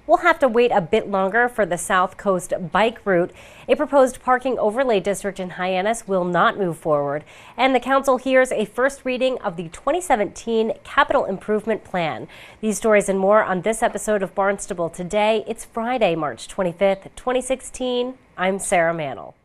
will have to wait a bit longer for the South Coast bike route. A proposed parking overlay district in Hyannis will not move forward. And the council hears a first reading of the 2017 Capital Improvement Plan. These stories and more on this episode of Barnstable Today. It's Friday, March 25th, 2016. I'm Sarah Mantle.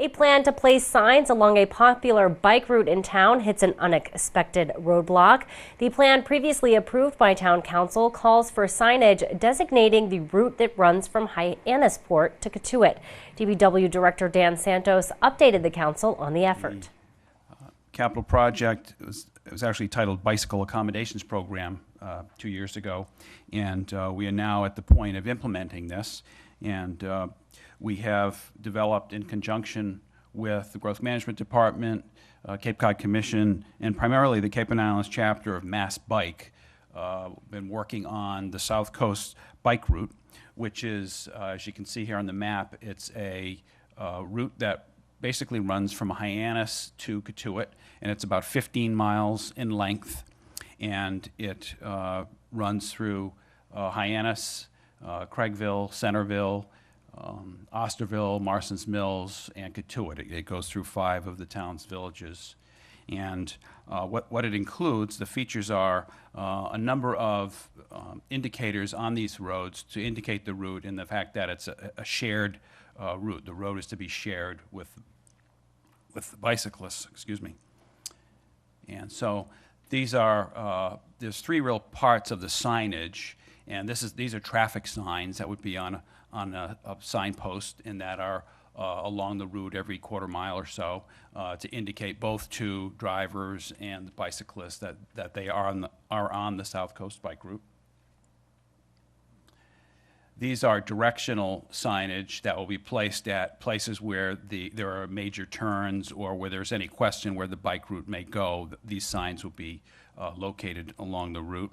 A plan to place signs along a popular bike route in town hits an unexpected roadblock. The plan, previously approved by Town Council, calls for signage designating the route that runs from Hyannisport to Cotuit. DPW Director Dan Santos updated the council on the effort. The capital project was actually titled Bicycle Accommodations Program 2 years ago, and we are now at the point of implementing this. And we have developed, in conjunction with the Growth Management Department, Cape Cod Commission, and primarily the Cape and Islands chapter of Mass Bike, been working on the South Coast bike route, which is, as you can see here on the map, it's a route that basically runs from Hyannis to Cotuit, and it's about 15 miles in length, and it runs through Hyannis, Craigville, Centerville, Osterville, Marston's Mills, and Cotuit. It goes through 5 of the town's villages. And what it includes, the features are a number of indicators on these roads to indicate the route and the fact that it's a shared route. The road is to be shared with bicyclists, excuse me. And so these are, there's 3 real parts of the signage, and these are traffic signs that would be on a signpost and that are along the route every quarter mile or so to indicate both to drivers and the bicyclists that they are on the South Coast bike route. These are directional signage that will be placed at places where there are major turns or where there's any question where the bike route may go. These signs will be located along the route.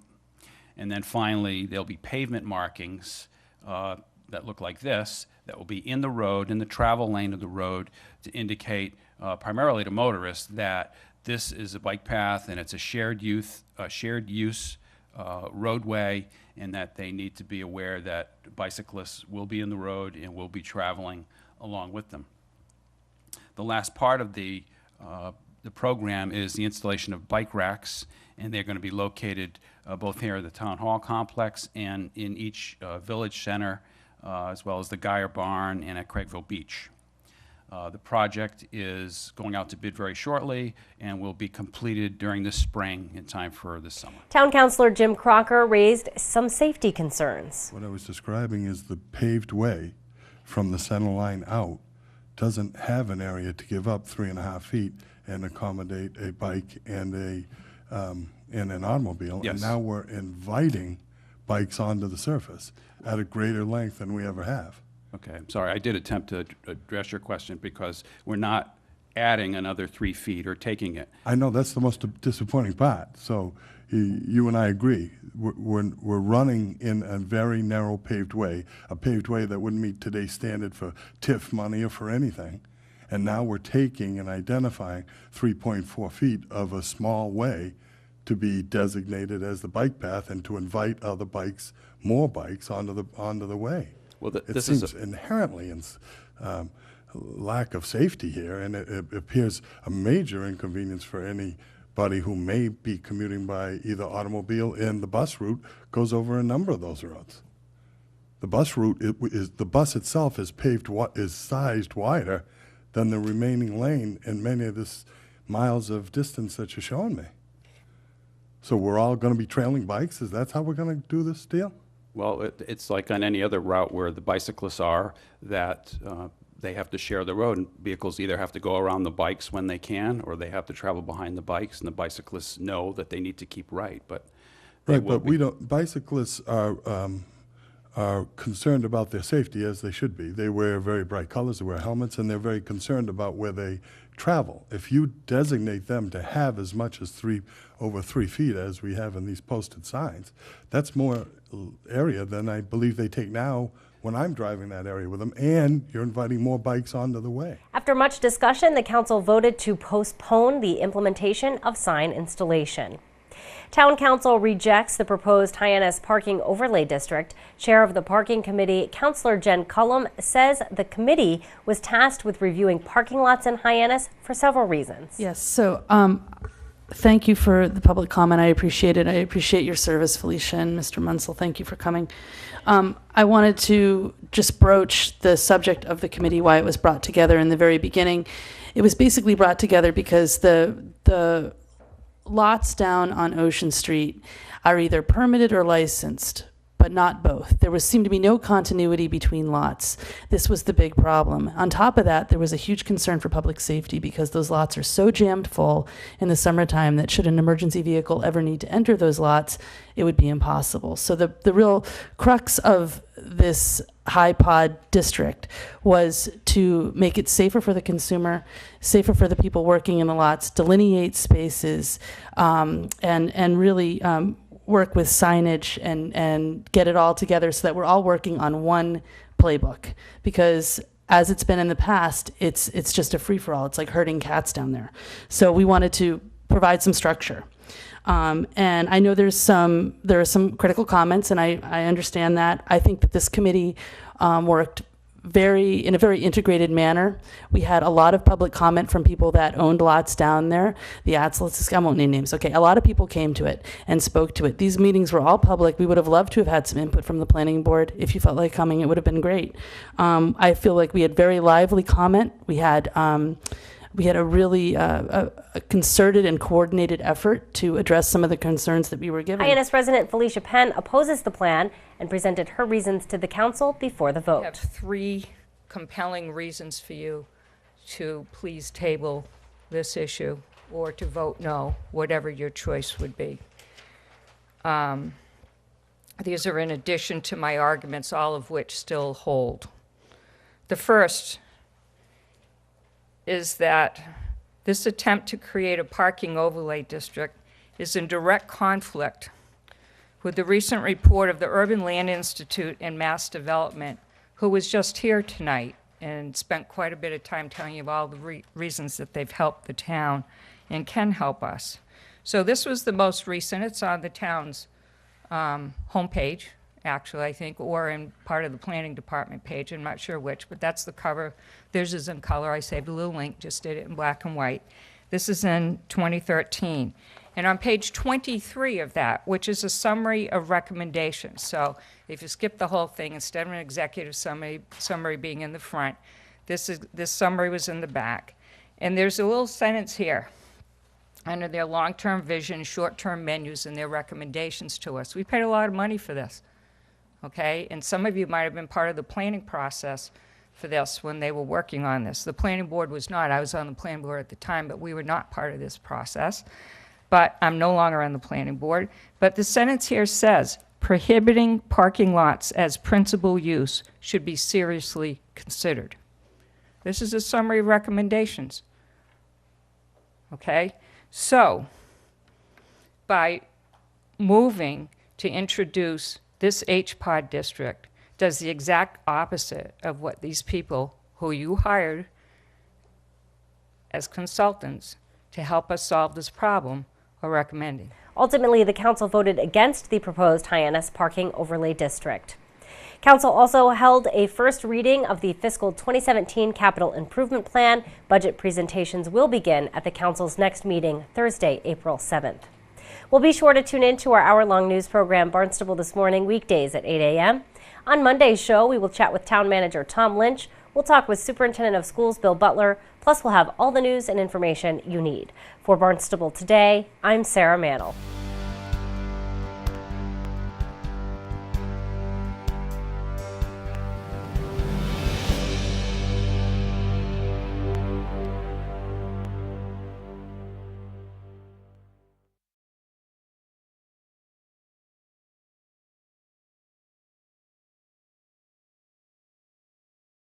And then finally, there'll be pavement markings that look like this, that will be in the road, in the travel lane of the road, to indicate primarily to motorists that this is a bike path and it's a shared use roadway, and that they need to be aware that bicyclists will be in the road and will be traveling along with them. The last part of the program is the installation of bike racks, and they're going to be located both here at the Town Hall complex and in each village center, as well as the Geyer Barn and at Craigville Beach. The project is going out to bid very shortly and will be completed during the spring in time for the summer. Town Councilor Jim Crocker raised some safety concerns. What I was describing is the paved way from the center line out doesn't have an area to give up 3.5 feet and accommodate a bike and an automobile. Yes. And now we're inviting bikes onto the surface at a greater length than we ever have. Okay, I'm sorry. I did attempt to address your question because we're not adding another 3 feet or taking it. I know that's the most disappointing part. So you and I agree. We're running in a very narrow paved way, a paved way that wouldn't meet today's standard for TIF money or for anything. And now we're taking and identifying 3.4 feet of a small way to be designated as the bike path and to invite other bikes, more bikes, onto the way. Well, this seems inherently lack of safety here, and it appears a major inconvenience for anybody who may be commuting by either automobile, and the bus route goes over a number of those roads. The bus route the bus itself is sized wider than the remaining lane in many of this miles of distance that you're showing me. So we're all going to be trailing bikes? Is that how we're going to do this deal? Well, it's like on any other route where the bicyclists are, that they have to share the road, and vehicles either have to go around the bikes when they can, or they have to travel behind the bikes, and the bicyclists know that they need to keep right. But we don't. Bicyclists are are concerned about their safety, as they should be. They wear very bright colors, they wear helmets, and they're very concerned about where they travel. If you designate them to have as much as over 3 feet as we have in these posted signs, that's more area than I believe they take now when I'm driving that area with them, and you're inviting more bikes onto the way. After much discussion, the council voted to postpone the implementation of sign installation. Town Council rejects the proposed Hyannis Parking Overlay District. Chair of the Parking Committee, Councillor Jen Cullum, says the committee was tasked with reviewing parking lots in Hyannis for several reasons. Yes, so thank you for the public comment. I appreciate it. I appreciate your service, Felicia and Mr. Munsell. Thank you for coming. I wanted to just broach the subject of the committee, why it was brought together in the very beginning. It was basically brought together because the lots down on Ocean Street are either permitted or licensed, but not both. There seemed to be no continuity between lots. This was the big problem. On top of that, there was a huge concern for public safety because those lots are so jammed full in the summertime that should an emergency vehicle ever need to enter those lots, it would be impossible. So the real crux of this high pod district was to make it safer for the consumer, safer for the people working in the lots, delineate spaces, and really work with signage and get it all together so that we're all working on one playbook. Because as it's been in the past, it's just a free-for-all. It's like herding cats down there. So we wanted to provide some structure. And I know there are some critical comments, and I understand that. I think that this committee worked in a very integrated manner. We had a lot of public comment from people that owned lots down there. The Atzlets, I won't name names, okay. A lot of people came to it and spoke to it. These meetings were all public. We would have loved to have had some input from the planning board. If you felt like coming, it would have been great. I feel like we had very lively comment. We had a really a concerted and coordinated effort to address some of the concerns that we were given. Hyannis resident Felicia Penn opposes the plan and presented her reasons to the council before the vote. I have 3 compelling reasons for you to please table this issue or to vote no, whatever your choice would be. These are in addition to my arguments, all of which still hold. The first is that this attempt to create a parking overlay district is in direct conflict with the recent report of the Urban Land Institute and Mass Development, who was just here tonight and spent quite a bit of time telling you all the reasons that they've helped the town and can help us. So this was the most recent. It's on the town's homepage, actually, I think, or in part of the planning department page. I'm not sure which, but that's the cover. Theirs is in color. I saved a little link, just did it in black and white. This is in 2013. And on page 23 of that, which is a summary of recommendations. So if you skip the whole thing, instead of an executive summary being in the front, this summary was in the back. And there's a little sentence here under their long-term vision, short-term menus, and their recommendations to us. We paid a lot of money for this, okay? And some of you might have been part of the planning process for this when they were working on this. The planning board was not. I was on the planning board at the time, but we were not part of this process. But I'm no longer on the planning board. But the sentence here says, prohibiting parking lots as principal use should be seriously considered. This is a summary of recommendations, okay? So, by moving to introduce this HPOD district does the exact opposite of what these people who you hired as consultants to help us solve this problem are recommending. Ultimately, the council voted against the proposed Hyannis Parking Overlay District. Council also held a first reading of the fiscal 2017 Capital Improvement Plan. Budget presentations will begin at the council's next meeting, Thursday, April 7th. We'll be sure to tune in to our hour-long news program, Barnstable This Morning, weekdays at 8 a.m. On Monday's show, we will chat with Town Manager Tom Lynch. We'll talk with Superintendent of Schools Bill Butler. Plus, we'll have all the news and information you need. For Barnstable Today, I'm Sarah Mannel.